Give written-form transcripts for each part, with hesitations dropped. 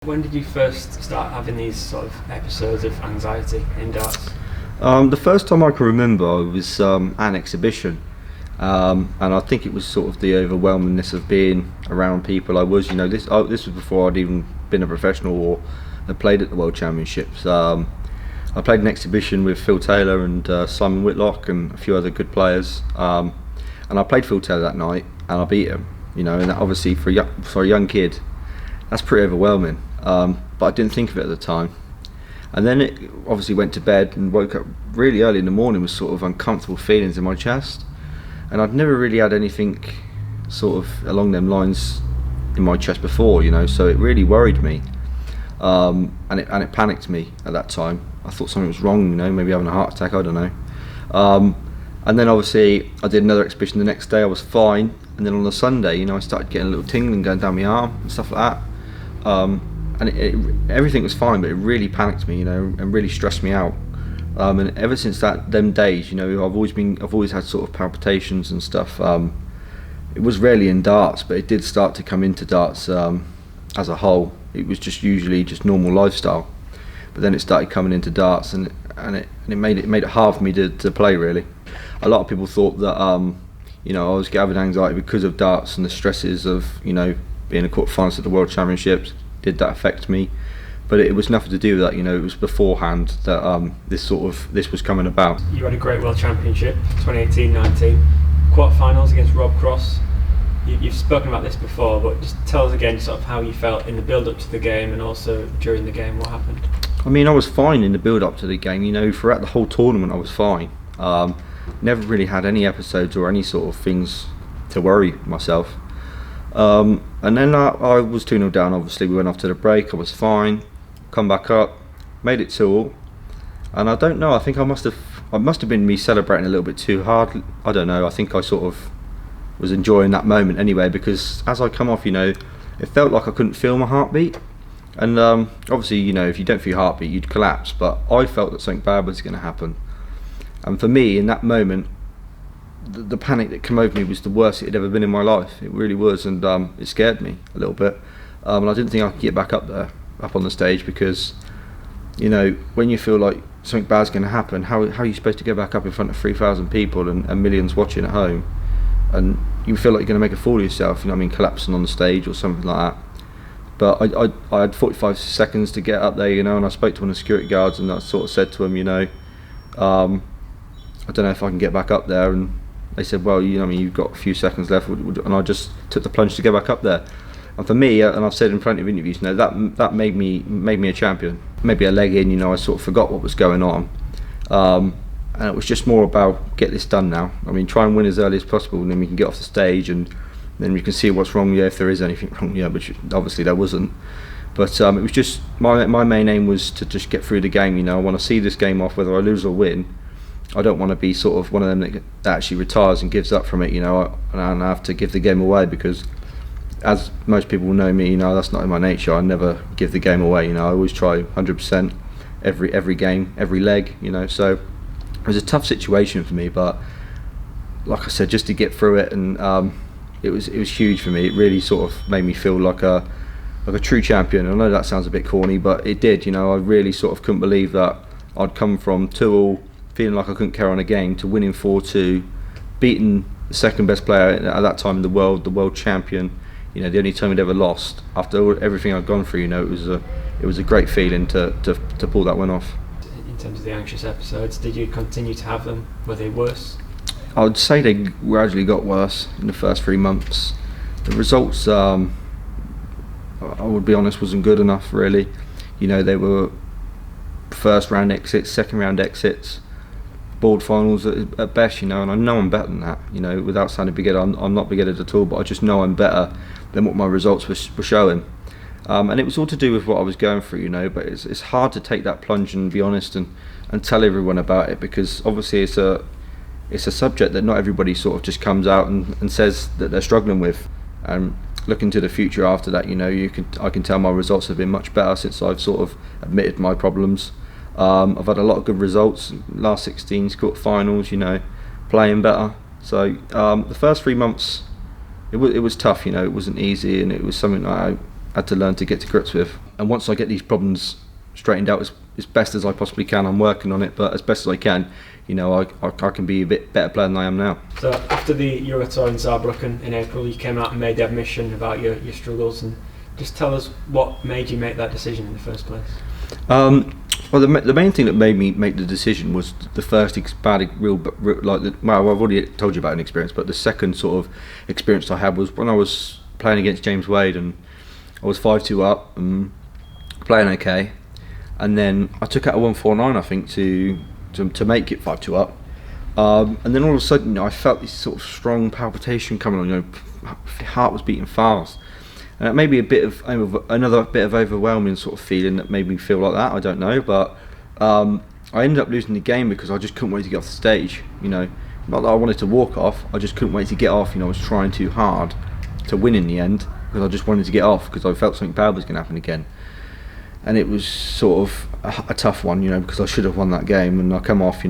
When did you first start having these sort of episodes of anxiety in darts? The first time I can remember was an exhibition, and I think it was sort of the overwhelmingness of being around people. This was before I'd even been a professional or had played at the World Championships. I played an exhibition with Phil Taylor and Simon Whitlock and a few other good players, and I played Phil Taylor that night and I beat him. And that obviously for a young kid, that's pretty overwhelming. But I didn't think of it at the time. And then it obviously went to bed and woke up really early in the morning with sort of uncomfortable feelings in my chest. And I'd never really had anything sort of along them lines in my chest before, so it really worried me. And it panicked me at that time. I thought something was wrong, maybe having a heart attack, I don't know. And then obviously I did another exhibition the next day, I was fine. And then on the Sunday, I started getting a little tingling going down my arm and stuff like that. And everything was fine, but it really panicked me, and really stressed me out. And ever since them days, I've always had sort of palpitations and stuff. It was rarely in darts, but it did start to come into darts as a whole. It was just usually just normal lifestyle, but then it started coming into darts, and it made it hard for me to play really. A lot of people thought that I was having anxiety because of darts and the stresses of being a quarterfinalist at the World Championships. Did that affect me? But it was nothing to do with that. It was beforehand that this was coming about. You had a great World Championship 2018-19 quarterfinals against Rob Cross. You've spoken about this before, but just tell us again sort of how you felt in the build-up to the game and also during the game. What happened? I was fine in the build-up to the game. Throughout the whole tournament I was fine. Never really had any episodes or any sort of things to worry myself. And then I was 2-0 down. Obviously we went off to the break, I was fine, come back up, made it 2-2, and I don't know, I think it must have been me celebrating a little bit too hard. I don't know, I think I sort of was enjoying that moment anyway, because as I come off, it felt like I couldn't feel my heartbeat, and obviously if you don't feel your heartbeat you'd collapse, but I felt that something bad was going to happen. And for me in that moment, the panic that came over me was the worst it had ever been in my life. It really was, and it scared me a little bit. And I didn't think I could get back up on the stage, because when you feel like something bad's going to happen, how are you supposed to go back up in front of 3,000 people and millions watching at home, and you feel like you're going to make a fool of yourself, collapsing on the stage or something like that. But I had 45 seconds to get up there, and I spoke to one of the security guards, and I sort of said to him, I don't know if I can get back up there, and they said, well, you've got a few seconds left, and I just took the plunge to go back up there. And for me, and I've said in plenty of interviews, that made me a champion. Maybe a leg in, I sort of forgot what was going on, and it was just more about get this done now. Try and win as early as possible, and then we can get off the stage, and then we can see what's wrong. If there is anything wrong, which obviously there wasn't. But it was just my main aim was to just get through the game. I want to see this game off, whether I lose or win. I don't want to be sort of one of them that actually retires and gives up from it, and I have to give the game away, because as most people know me, that's not in my nature. I never give the game away, I always try 100% every game, every leg, so it was a tough situation for me, but like I said, just to get through it, and it was huge for me. It really sort of made me feel like a true champion. I know that sounds a bit corny, but it did, I really sort of couldn't believe that I'd come from 2-2, feeling like I couldn't carry on a game, to winning 4-2, beating the second best player at that time in the world champion, the only time we'd ever lost. After everything I'd gone through, it was a great feeling to pull that one off. In terms of the anxious episodes, did you continue to have them? Were they worse? I would say they gradually got worse in the first 3 months. The results, I would be honest, wasn't good enough really. They were first round exits, second round exits, board finals at best, and I know I'm better than that, without sounding big-headed. I'm not big-headed at all, but I just know I'm better than what my results were showing. And it was all to do with what I was going through, but it's hard to take that plunge and be honest and tell everyone about it, because obviously it's a subject that not everybody sort of just comes out and says that they're struggling with. Looking to the future after that, I can tell my results have been much better since I've sort of admitted my problems. I've had a lot of good results, last 16s, quarterfinals, playing better. So the first 3 months, it was tough, it wasn't easy, and it was something that had to learn to get to grips with. And once I get these problems straightened out as best as I possibly can, I'm working on it, but as best as I can, I can be a bit better player than I am now. So after the Euro tour in Saarbrücken in April, you came out and made the admission about your struggles, and just tell us what made you make that decision in the first place. Well, the main thing that made me make the decision was the first I've already told you about an experience, but the second sort of experience I had was when I was playing against James Wade, and I was 5-2 up and playing okay, and then I took out a 149, I think, to make it 5-2 up, and then all of a sudden I felt this sort of strong palpitation coming on. My heart was beating fast. And it may be another bit of overwhelming sort of feeling that made me feel like that. I don't know, but I ended up losing the game because I just couldn't wait to get off the stage. Not that I wanted to walk off, I just couldn't wait to get off. I was trying too hard to win in the end because I just wanted to get off because I felt something bad was going to happen again. And it was sort of a tough one, because I should have won that game, and I come off,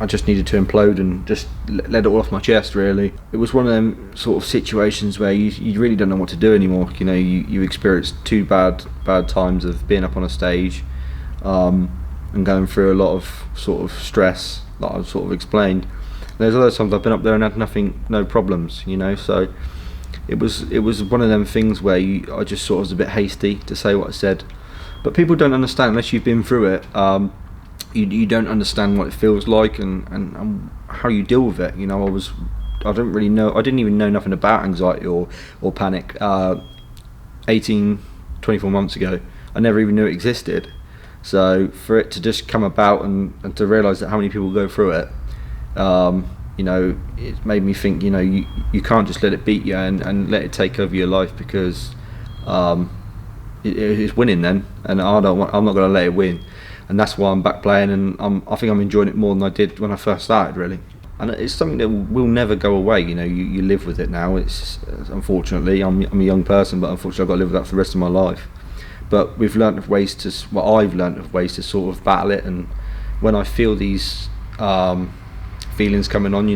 I just needed to implode and just let it all off my chest, really. It was one of them sort of situations where you really don't know what to do anymore. You experienced two bad times of being up on a stage, and going through a lot of sort of stress that I've sort of explained. There's other times I've been up there and had no problems, so it was one of them things where I just sort of was a bit hasty to say what I said. But people don't understand unless you've been through it. You don't understand what it feels like and how you deal with it. I didn't even know nothing about anxiety or panic 24 months ago. I never even knew it existed. So for it to just come about and to realise that how many people go through it, it made me think, you can't just let it beat you and let it take over your life, because it's winning then, and I'm not going to let it win. And that's why I'm back playing, and I think I'm enjoying it more than I did when I first started, really. And it's something that will never go away. You live with it now. It's unfortunately, I'm a young person, but unfortunately I've got to live with that for the rest of my life. But I've learned of ways to sort of battle it, and when I feel these feelings coming on,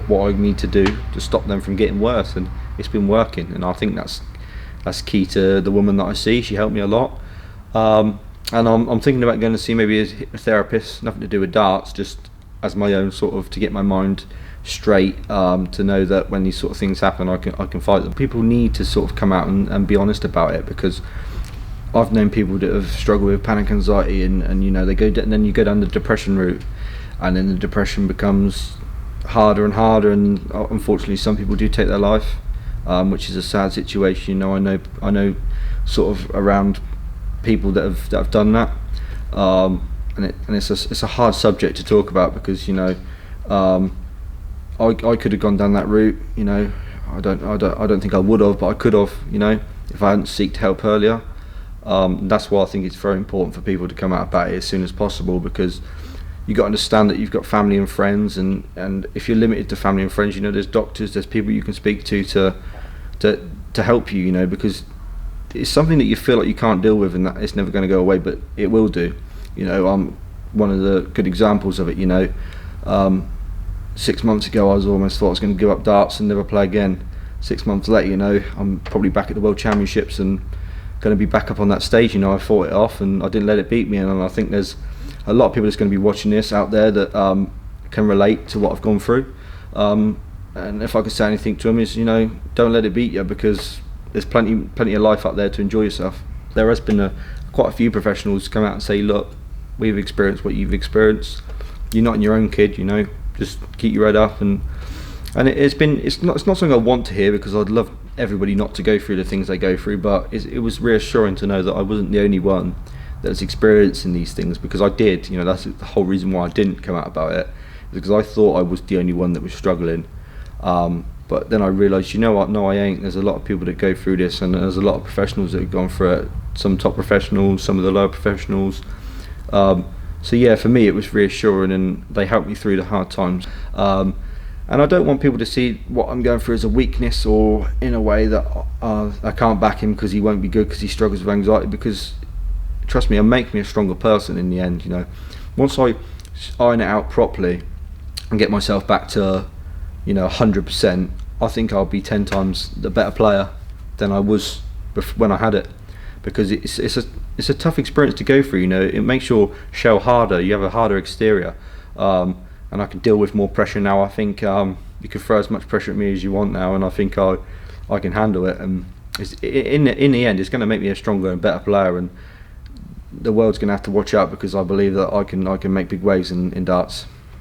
what I need to do to stop them from getting worse, and it's been working. And I think that's key to the woman that I see. She helped me a lot. And I'm thinking about going to see maybe a therapist, nothing to do with darts, just as my own sort of to get my mind straight, to know that when these sort of things happen, I can fight them. People need to sort of come out and be honest about it, because I've known people that have struggled with panic anxiety, and they go and then you go down the depression route, and then the depression becomes harder and harder, and unfortunately some people do take their life, which is a sad situation. I know sort of around people that have done that, and it's a hard subject to talk about, because I could have gone down that route. I don't think I would have, but I could have, if I hadn't sought help earlier. That's why I think it's very important for people to come out about it as soon as possible, because you got to understand that you've got family and friends, and if you're limited to family and friends, there's doctors, there's people you can speak to help you, because it's something that you feel like you can't deal with, and that it's never going to go away, but it will do. One of the good examples of it, 6 months ago I almost thought I was going to give up darts and never play again. 6 months later, I'm probably back at the World Championships and going to be back up on that stage. I fought it off and I didn't let it beat me, and I think there's a lot of people that's going to be watching this out there that can relate to what I've gone through. And if I could say anything to them is, don't let it beat you, because there's plenty of life out there to enjoy yourself. There has been quite a few professionals come out and say, look, we've experienced what you've experienced. You're not in your own kid, just keep your head up. And it's not something I want to hear, because I'd love everybody not to go through the things they go through, but it was reassuring to know that I wasn't the only one that was experiencing these things, because I did. That's the whole reason why I didn't come out about it, because I thought I was the only one that was struggling. But then I realised, what? No, I ain't. There's a lot of people that go through this, and there's a lot of professionals that have gone through it. Some top professionals, some of the lower professionals. So yeah, for me it was reassuring, and they helped me through the hard times. And I don't want people to see what I'm going through as a weakness, or in a way that I can't back him because he won't be good because he struggles with anxiety, because trust me, it'll make me a stronger person in the end. Once I iron it out properly and get myself back to 100%, I think I'll be 10 times the better player than I was when I had it, because it's a tough experience to go through. You know, it makes your shell harder. You have a harder exterior, and I can deal with more pressure now. I think you can throw as much pressure at me as you want now, and I think I can handle it. And in the end, it's going to make me a stronger and better player. And the world's going to have to watch out, because I believe that I can make big waves in darts.